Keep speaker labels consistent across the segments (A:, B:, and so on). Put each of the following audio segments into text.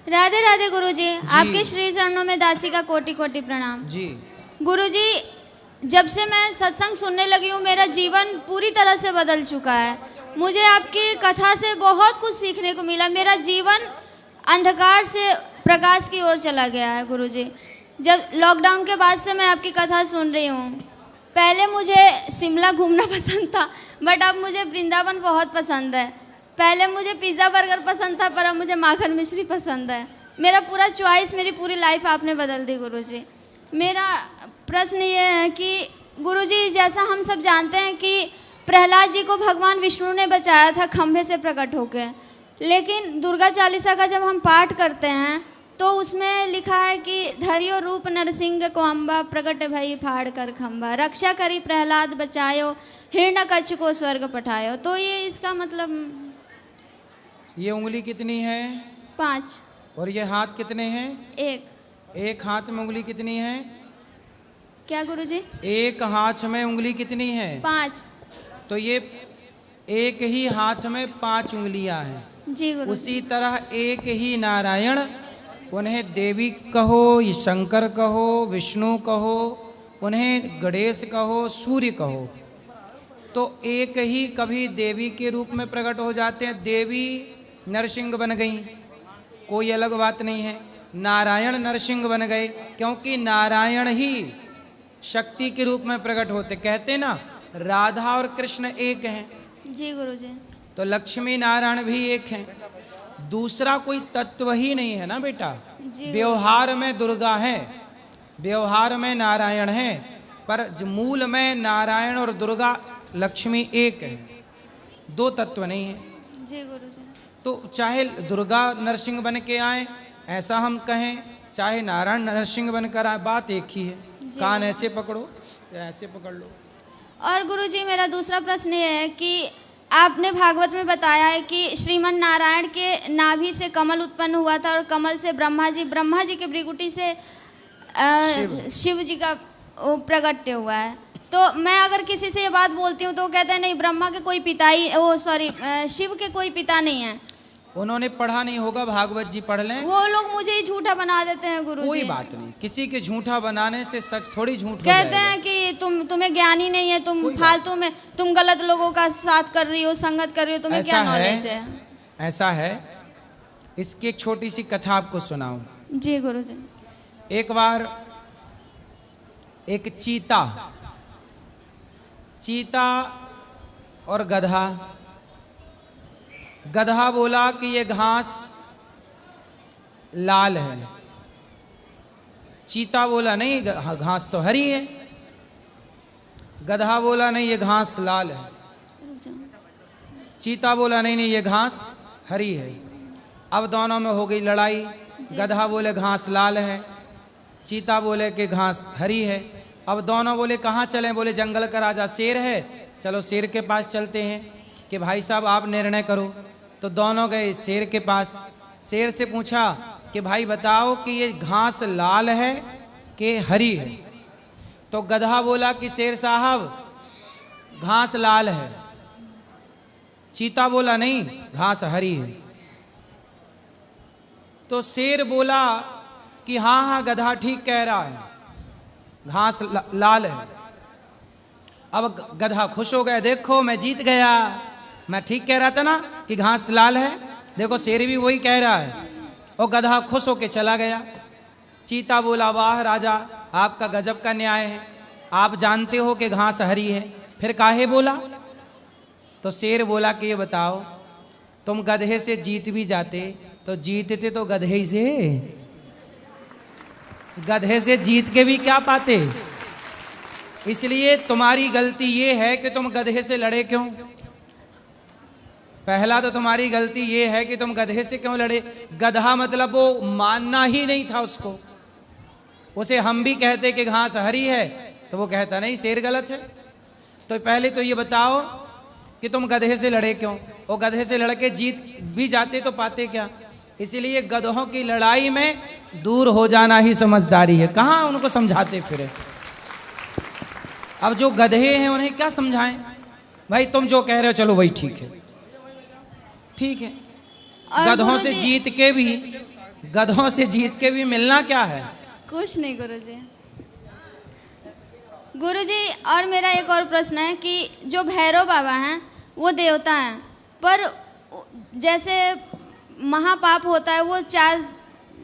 A: राधे राधे गुरुजी, आपके श्री चरणों में दासी का कोटि कोटि प्रणाम
B: जी।
A: गुरुजी। जब से मैं सत्संग सुनने लगी हूँ मेरा जीवन पूरी तरह से बदल चुका है। मुझे आपकी कथा से बहुत कुछ सीखने को मिला। मेरा जीवन अंधकार से प्रकाश की ओर चला गया है गुरुजी। जब लॉकडाउन के बाद से मैं आपकी कथा सुन रही हूँ। पहले मुझे शिमला घूमना पसंद था, बट अब मुझे वृंदावन बहुत पसंद है। पहले मुझे पिज़्ज़ा बर्गर पसंद था, पर अब मुझे माखन मिश्री पसंद है। मेरा पूरा चॉइस, मेरी पूरी लाइफ आपने बदल दी गुरुजी। मेरा प्रश्न ये है कि गुरुजी, जैसा हम सब जानते हैं कि प्रहलाद जी को भगवान विष्णु ने बचाया था खंभे से प्रकट होकर, लेकिन दुर्गा चालीसा का जब हम पाठ करते हैं तो उसमें लिखा है कि धरियो रूप नरसिंह को अम्बा, प्रकट भई फाड़ कर खंभा, रक्षा करी प्रहलाद बचायो, हिरण्यकश्यप को स्वर्ग पठायो। तो ये इसका मतलब,
B: ये उंगली कितनी है?
A: 5।
B: और ये हाथ कितने हैं?
A: 1।
B: एक हाथ में उंगली कितनी है?
A: क्या गुरुजी?
B: एक हाथ में उंगली कितनी है?
A: 5।
B: तो ये एक ही हाथ में 5 उंगलियां हैं।
A: जी गुरुजी।
B: उसी तरह एक ही नारायण, उन्हें देवी कहो, शंकर कहो, विष्णु कहो, उन्हें गणेश कहो, सूर्य कहो, तो एक ही कभी देवी के रूप में प्रकट हो जाते हैं। देवी नरसिंह बन गई, कोई अलग बात नहीं है। नारायण नरसिंह बन गए, क्योंकि नारायण ही शक्ति के रूप में प्रकट होते। कहते ना राधा और कृष्ण एक हैं।
A: जी गुरुजी।
B: तो लक्ष्मी नारायण भी एक हैं। दूसरा कोई तत्व ही नहीं है ना बेटा। व्यवहार में दुर्गा है, व्यवहार में नारायण है, पर मूल में नारायण और दुर्गा लक्ष्मी एक है, 2 तत्व नहीं है।
A: जी गुरुजी।
B: तो चाहे दुर्गा नरसिंह बन के आए ऐसा हम कहें, चाहे नारायण नरसिंह बनकर आए, बात एक ही है। कान ऐसे पकड़ो या ऐसे पकड़ लो।
A: और गुरुजी, मेरा दूसरा प्रश्न ये है कि आपने भागवत में बताया है कि श्रीमन नारायण के नाभि से कमल उत्पन्न हुआ था और कमल से ब्रह्मा जी के भृकुटी से शिव जी का प्रगट्य हुआ है। तो मैं अगर किसी से ये बात बोलती हूँ तो वो कहते हैं नहीं, ब्रह्मा के कोई पिता ही, शिव के कोई पिता नहीं है।
B: उन्होंने पढ़ा नहीं होगा, भागवत जी पढ़ लें।
A: वो लोग मुझे ही झूठा बना देते हैं गुरुजी।
B: कोई बात नहीं, किसी के झूठा बनाने से सच थोड़ी झूठ
A: कहते हैं कि तुम्हें ज्ञान ही नहीं है, तुम फालतू में, तुम गलत लोगों का साथ कर रही हो, संगत कर रही हो, तुम्हें क्या नॉलेज है?
B: ऐसा है। इसकी एक छोटी सी कथा आपको सुनाऊं।
A: जी गुरुजी।
B: एक बार एक चीता और गधा बोला कि ये घास लाल है। चीता बोला नहीं, घास तो हरी है। गधा बोला नहीं, ये घास लाल है। चीता बोला नहीं नहीं, ये घास हरी है। अब दोनों में हो गई लड़ाई। गधा बोले घास लाल है, चीता बोले कि घास हरी है। अब दोनों बोले कहाँ चलें? बोले जंगल का राजा शेर है, चलो शेर के पास चलते हैं कि भाई साहब आप निर्णय करो। तो दोनों गए शेर के पास। शेर से पूछा कि भाई बताओ कि ये घास लाल है कि हरी है? तो गधा बोला कि शेर साहब घास लाल है। चीता बोला नहीं, घास हरी है। तो शेर बोला कि हाँ हाँ गधा ठीक कह रहा है, घास लाल है। अब गधा खुश हो गया, देखो मैं जीत गया, मैं ठीक कह रहा था ना कि घास लाल है, देखो शेर भी वही कह रहा है। और गधा खुश होके चला गया। चीता बोला वाह राजा, आपका गजब का न्याय है, आप जानते हो कि घास हरी है, फिर काहे बोला? तो शेर बोला कि ये बताओ, तुम गधे से जीत भी जाते तो जीतते तो गधे ही से, गधे से जीत के भी क्या पाते? इसलिए तुम्हारी गलती ये है कि तुम गधे से लड़े क्यों। पहला तो तुम्हारी गलती ये है कि तुम गधे से क्यों लड़े। गधा मतलब वो मानना ही नहीं था उसको। उसे हम भी कहते कि घास हरी है तो वो कहता नहीं शेर गलत है। तो पहले तो ये बताओ कि तुम गधे से लड़े क्यों। वो गधे से लड़के जीत भी जाते तो पाते क्या। इसीलिए गधों की लड़ाई में दूर हो जाना ही समझदारी है। कहाँ उनको समझाते फिरे। अब जो गधे हैं उन्हें क्या समझाएं। भाई तुम जो कह रहे हो चलो वही ठीक है, ठीक है। गधों से जीत के भी गधों से जीत के भी मिलना क्या है?
A: कुछ नहीं गुरुजी। गुरुजी और मेरा एक और प्रश्न है कि जो भैरव बाबा हैं वो देवता हैं, पर जैसे महापाप होता है वो 4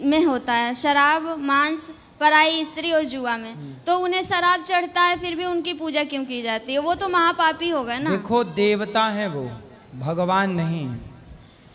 A: में होता है, शराब, मांस, पराई स्त्री और जुआ में। तो उन्हें शराब चढ़ता है फिर भी उनकी पूजा क्यों की जाती है? वो तो महापापी हो गए ना।
B: देखो देवता हैं वो, भगवान नहीं है।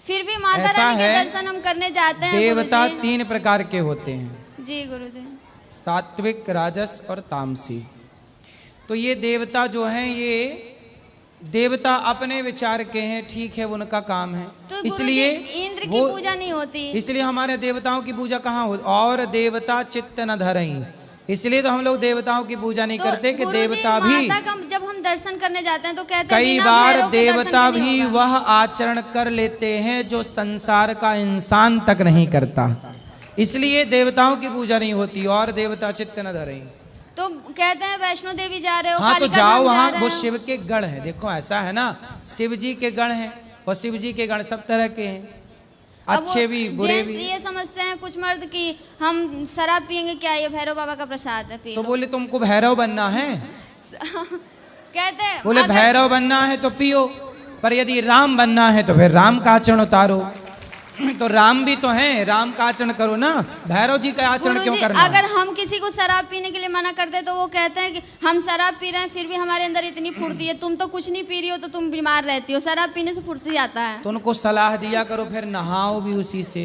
A: फिर भी माता
B: ऐसा
A: रानी के
B: है,
A: दर्शन हम करने जाते हैं
B: देवता
A: गुरुजी।
B: 3 प्रकार के होते हैं।
A: जी गुरुजी।
B: सात्विक, राजस और तामसी। तो ये देवता जो हैं, ये देवता अपने विचार के हैं, ठीक है, उनका काम है।
A: तो
B: इसलिए
A: इंद्र की पूजा नहीं होती,
B: इसलिए हमारे देवताओं की पूजा कहाँ हो? और देवता चित्त न धरई, इसलिए तो हम लोग देवताओं की पूजा नहीं करते कि
A: गुरुजी,
B: देवता भी,
A: माता का जब हम दर्शन करने जाते हैं तो कहते हैं
B: कई
A: बिना
B: बार
A: भैरव के दर्शन
B: देवता
A: के नहीं
B: भी
A: होगा।
B: वह आचरण कर लेते हैं जो संसार का इंसान तक नहीं करता, इसलिए देवताओं की पूजा नहीं होती। और देवता चित्त न धरई,
A: तो कहते हैं वैष्णो देवी जा रहे हो,
B: हाँ तो
A: कालिका
B: जाओ
A: धाम जा
B: वहाँ,
A: रहे
B: वो
A: हो।
B: शिव के गढ़ है। देखो ऐसा है ना, शिव जी के गढ़ हैं, और शिव जी के गढ़ सब तरह के हैं,
A: अब
B: अच्छे
A: वो
B: भी बुरे
A: जेंट्स
B: भी।
A: ये समझते हैं कुछ मर्द कि हम शराब पियेंगे, क्या ये भैरव बाबा का प्रसाद है, पी
B: तो
A: लो।
B: बोले तुमको भैरव बनना है?
A: कहते हैं
B: बोले
A: अगर-
B: भैरव बनना है तो पियो, पर यदि राम बनना है तो फिर राम का आचरण उतारो। तो राम भी तो हैं, राम का आचरण करो ना, भैरव जी का आचरण क्यों
A: गुरुजी,
B: करना?
A: अगर हम किसी को शराब पीने के लिए मना करते हैं तो वो कहते हैं कि हम शराब पी रहे हैं फिर भी हमारे अंदर इतनी फुर्ती है, तुम तो कुछ नहीं पी रही हो तो तुम बीमार रहती हो, शराब पीने से फुर्ती आता है।
B: तो उनको सलाह दिया करो, फिर नहाओ भी उसी से,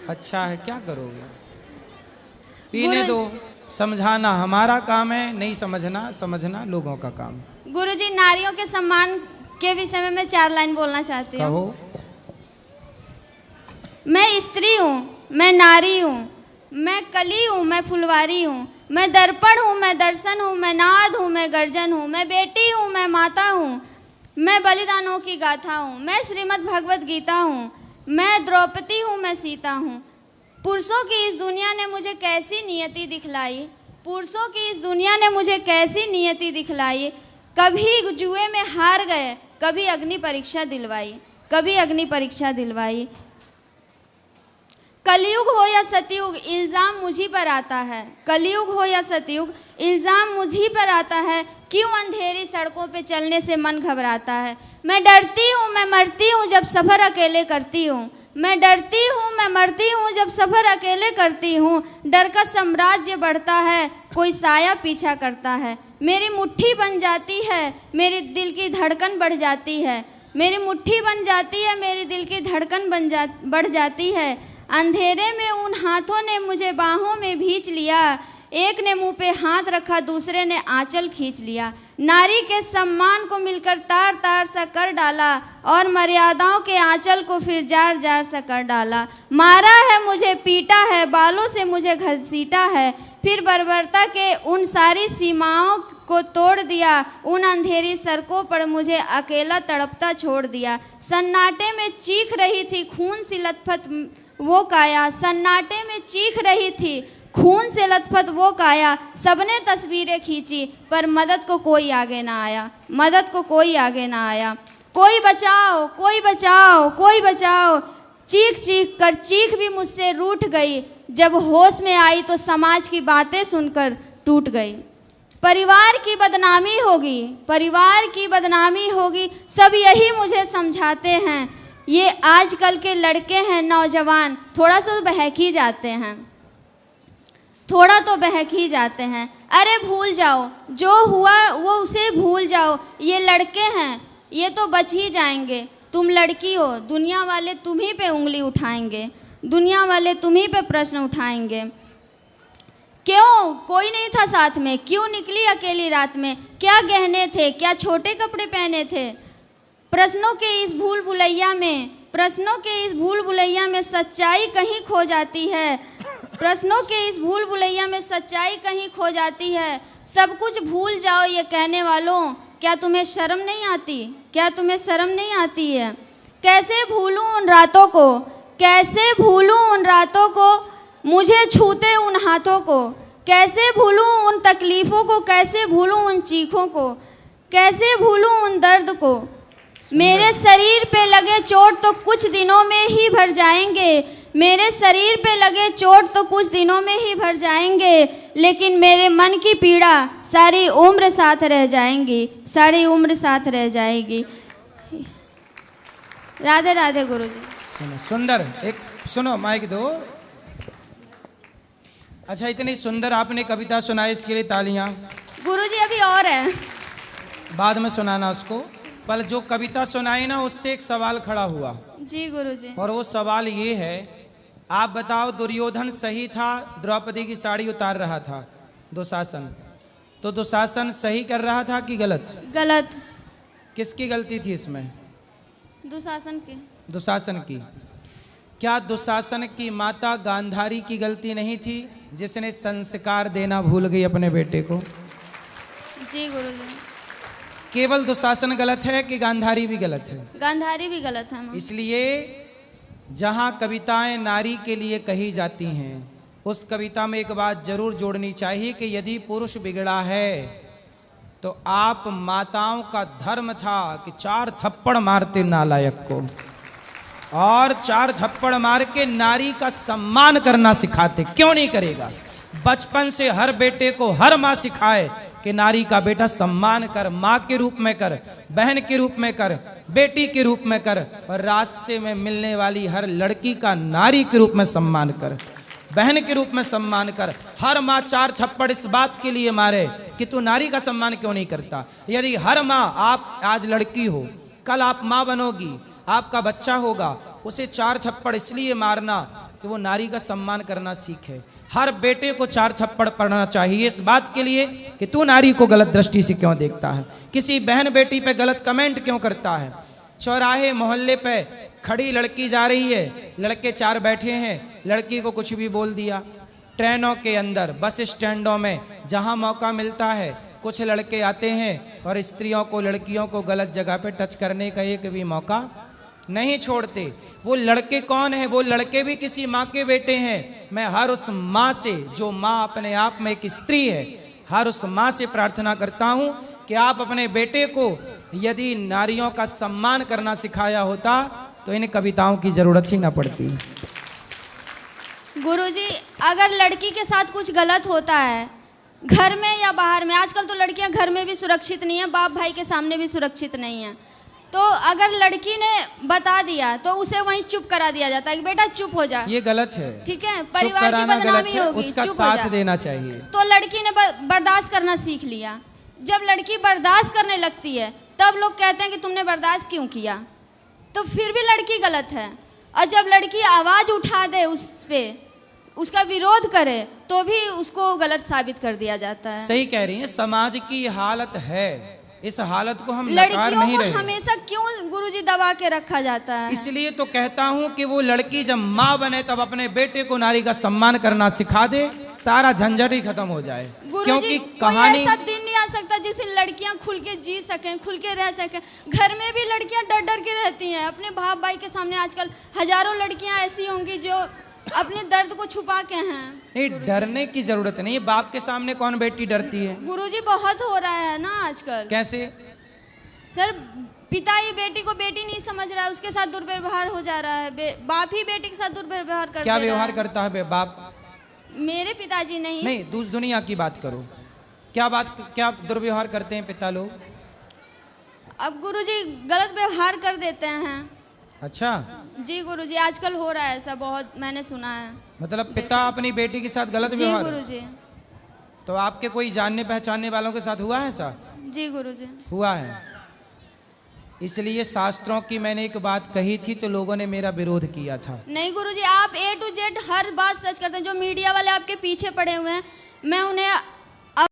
B: अच्छा है, क्या करोगे? पीने दो, समझाना हमारा काम है, नहीं समझना समझना लोगों का काम है।
A: गुरुजी, नारियों के सम्मान के विषय में मैं 4 लाइन बोलना चाहती हूँ।
B: कहो।
A: मैं स्त्री हूँ, मैं नारी हूँ, मैं कली हूँ, मैं फुलवारी हूँ, मैं दर्पण हूँ, मैं दर्शन हूँ, मैं नाद हूँ, मैं गर्जन हूँ, मैं बेटी हूँ, मैं माता हूँ, मैं बलिदानों की गाथा हूँ, मैं श्रीमद् भगवत गीता हूँ, मैं द्रौपदी हूँ, मैं सीता हूँ। पुरुषों की इस दुनिया ने मुझे कैसी नियति दिखलाई, पुरुषों की इस दुनिया ने मुझे कैसी नियति दिखलाई। कभी जुए में हार गए, कभी अग्नि परीक्षा दिलवाई, कभी अग्नि परीक्षा दिलवाई। कलयुग हो या सतयुग इल्ज़ाम मुझी पर आता है, कलयुग हो या सतयुग इल्ज़ाम मुझी पर आता है। क्यों अंधेरी सड़कों पे चलने से मन घबराता है। मैं डरती हूँ, मैं मरती हूँ जब सफ़र अकेले करती हूँ, मैं डरती हूँ, मैं मरती हूँ जब सफ़र अकेले करती हूँ। डर का साम्राज्य बढ़ता है, कोई साया पीछा करता है। मेरी मुट्ठी बन जाती है, मेरे दिल की धड़कन बढ़ जाती है, मेरी मुट्ठी बन जाती है, मेरे दिल की धड़कन बढ़ जाती है। अंधेरे में उन हाथों ने मुझे बाहों में भींच लिया, एक ने मुंह पे हाथ रखा, दूसरे ने आंचल खींच लिया। नारी के सम्मान को मिलकर तार तार सा कर डाला, और मर्यादाओं के आंचल को फिर जार जार सा कर डाला। मारा है मुझे, पीटा है, बालों से मुझे घसीटा है, फिर बर्बरता के उन सारी सीमाओं को तोड़ दिया। उन अंधेरी सड़कों पर मुझे अकेला तड़पता छोड़ दिया। सन्नाटे में चीख रही थी खून सी लथपथ वो काया, सन्नाटे में चीख रही थी खून से लथपथ वो काया। सबने तस्वीरें खींची पर मदद को कोई आगे ना आया, मदद को कोई आगे ना आया। कोई बचाओ, कोई बचाओ, कोई बचाओ, चीख चीख कर चीख भी मुझसे रूठ गई। जब होश में आई तो समाज की बातें सुनकर टूट गई। परिवार की बदनामी होगी, परिवार की बदनामी होगी, सब यही मुझे समझाते हैं। ये आजकल के लड़के हैं नौजवान, थोड़ा सा बहक ही जाते हैं, थोड़ा तो बहक ही जाते हैं। अरे भूल जाओ, जो हुआ वो उसे भूल जाओ। ये लड़के हैं, ये तो बच ही जाएंगे। तुम लड़की हो, दुनिया वाले तुम्ही पे उंगली उठाएंगे, दुनिया वाले तुम्ही पे प्रश्न उठाएंगे। क्यों कोई नहीं था साथ में, क्यों निकली अकेली रात में, क्या गहने थे, क्या छोटे कपड़े पहने थे। प्रश्नों के इस भूल भुलैया में, प्रश्नों के इस भूल भुलैया में सच्चाई कहीं खो जाती है, प्रश्नों के इस भूल भुलैया में सच्चाई कहीं खो जाती है। सब कुछ भूल जाओ ये कहने वालों, क्या तुम्हें शर्म नहीं आती, क्या तुम्हें शर्म नहीं आती है। कैसे भूलूं उन रातों को, कैसे भूलूं उन रातों को, मुझे छूते उन हाथों को। कैसे भूलूं उन तकलीफ़ों को, कैसे भूलूं उन चीखों को, कैसे भूलूं उन दर्द को। मेरे शरीर पे लगे चोट तो कुछ दिनों में ही भर जाएंगे, मेरे शरीर पे लगे चोट तो कुछ दिनों में ही भर जाएंगे, लेकिन मेरे मन की पीड़ा सारी उम्र साथ रह जाएंगी, सारी उम्र साथ रह जाएगी। राधे राधे गुरुजी।
B: सुनो, सुंदर, एक सुनो, माइक दो। अच्छा, इतनी सुंदर आपने कविता सुनाई, इसके लिए तालियां।
A: गुरुजी अभी और है,
B: बाद में सुनाना उसको। पर जो कविता सुनाई ना, उससे एक सवाल खड़ा हुआ।
A: जी गुरुजी।
B: और वो सवाल ये है, आप बताओ, दुर्योधन सही था, द्रौपदी की साड़ी उतार रहा था, दुशासन, तो दुशासन सही कर रहा था कि गलत?
A: गलत।
B: किसकी गलती थी इसमें?
A: दुशासन की।
B: दुशासन की। क्या दुशासन की माता गांधारी की गलती नहीं थी, जिसने संस्कार देना भूल गई अपने बेटे को?
A: जी गुरुजी।
B: केवल दुशासन गलत है कि गांधारी भी गलत है?
A: गांधारी भी गलत है माँ।
B: इसलिए जहाँ कविताएं नारी के लिए कही जाती हैं, उस कविता में एक बात जरूर जोड़नी चाहिए कि यदि पुरुष बिगड़ा है तो आप माताओं का धर्म था कि 4 थप्पड़ मारते नालायक को, और 4 थप्पड़ मार के नारी का सम्मान करना सिखाते। क्यों नहीं करेगा? बचपन से हर बेटे को हर माँ सिखाए कि नारी का बेटा सम्मान कर, माँ के रूप में कर, बहन के रूप में कर, बेटी के रूप में कर, और रास्ते में मिलने वाली हर लड़की का नारी के रूप में सम्मान कर, बहन के रूप में सम्मान कर। हर माँ 4 थप्पड़ इस बात के लिए मारे कि तू नारी का सम्मान क्यों नहीं करता। यदि हर माँ, आप आज लड़की हो, कल आप माँ बनोगी, आपका बच्चा होगा, उसे 4 थप्पड़ इसलिए मारना कि वो नारी का सम्मान करना सीखे। हर बेटे को 4 थप्पड़ पड़ना चाहिए इस बात के लिए कि तू नारी को गलत दृष्टि से क्यों देखता है, किसी बहन बेटी पे गलत कमेंट क्यों करता है। चौराहे मोहल्ले पे खड़ी लड़की जा रही है, लड़के 4 बैठे हैं, लड़की को कुछ भी बोल दिया। ट्रेनों के अंदर, बस स्टैंडों में, जहां मौका मिलता है, कुछ लड़के आते हैं और स्त्रियों को, लड़कियों को गलत जगह पे टच करने का एक भी मौका नहीं छोड़ते। वो लड़के कौन है? वो लड़के भी किसी माँ के बेटे हैं। मैं हर उस माँ से, जो माँ अपने आप में एक स्त्री है, हर उस माँ से प्रार्थना करता हूँ कि आप अपने बेटे को यदि नारियों का सम्मान करना सिखाया होता तो इन कविताओं की जरूरत ही ना पड़ती।
A: गुरुजी, अगर लड़की के साथ कुछ गलत होता है, घर में या बाहर में, आजकल तो लड़कियां घर में भी सुरक्षित नहीं है, बाप भाई के सामने भी सुरक्षित नहीं है, तो अगर लड़की ने बता दिया तो उसे वहीं चुप करा दिया जाता है कि बेटा चुप हो जा।
B: ये गलत है,
A: ठीक है, परिवार की बदनामी होगी,
B: उसका
A: चुप
B: साथ देना चाहिए।
A: तो लड़की ने बर्दाश्त करना सीख लिया। जब लड़की बर्दाश्त करने लगती है तब लोग कहते हैं कि तुमने बर्दाश्त क्यों किया, तो फिर भी लड़की गलत है। और जब लड़की आवाज़ उठा दे उस पे, उसका विरोध करे, तो भी उसको गलत साबित कर दिया जाता है।
B: सही कह रही हैं, समाज की हालत है, इस हालत को हम नकार नहीं रहे।
A: हमेशा क्यों गुरुजी दबा के रखा जाता है?
B: इसलिए तो कहता हूं कि वो लड़की जब माँ बने तब अपने बेटे को नारी का सम्मान करना सिखा दे, सारा झंझट ही खत्म हो जाए। क्योंकि कहानी,
A: ऐसा दिन नहीं आ सकता जिससे लड़कियां खुल के जी सकें, खुल के रह सकें। घर में भी लड़कियां डर डर के रहती हैं अपने बाप भाई के सामने। आजकल हजारों लड़कियां ऐसी होंगी जो अपने दर्द को छुपा के हैं।
B: नहीं, डरने की जरूरत नहीं है। बाप के सामने कौन बेटी डरती है?
A: गुरुजी, बहुत हो रहा है ना आजकल।
B: कैसे?
A: सर, पिता ही बेटी को बेटी नहीं समझ रहा है, उसके साथ दुर्व्यवहार हो जा रहा है। बाप ही बेटी के साथ दुर्व्यवहार करता है।
B: क्या व्यवहार करता है बाप?
A: मेरे पिताजी नहीं,
B: दुनिया की बात करो। क्या दुर्व्यवहार करते हैं पिता लोग?
A: अब गुरुजी गलत व्यवहार कर देते हैं।
B: अच्छा
A: जी गुरुजी, आजकल हो रहा है ऐसा, बहुत मैंने सुना है।
B: मतलब पिता अपनी बेटी के साथ गलत व्यवहार?
A: जी गुरुजी।
B: तो आपके कोई जानने पहचानने वालों के साथ हुआ है ऐसा?
A: जी गुरुजी।
B: हुआ है। इसलिए शास्त्रों की मैंने एक बात कही थी तो लोगों ने मेरा विरोध किया था।
A: नहीं गुरुजी, आप A to Z हर बात सच करते हैं। जो मीडिया वाले आपके पीछे पड़े हुए हैं, मैं उन्हें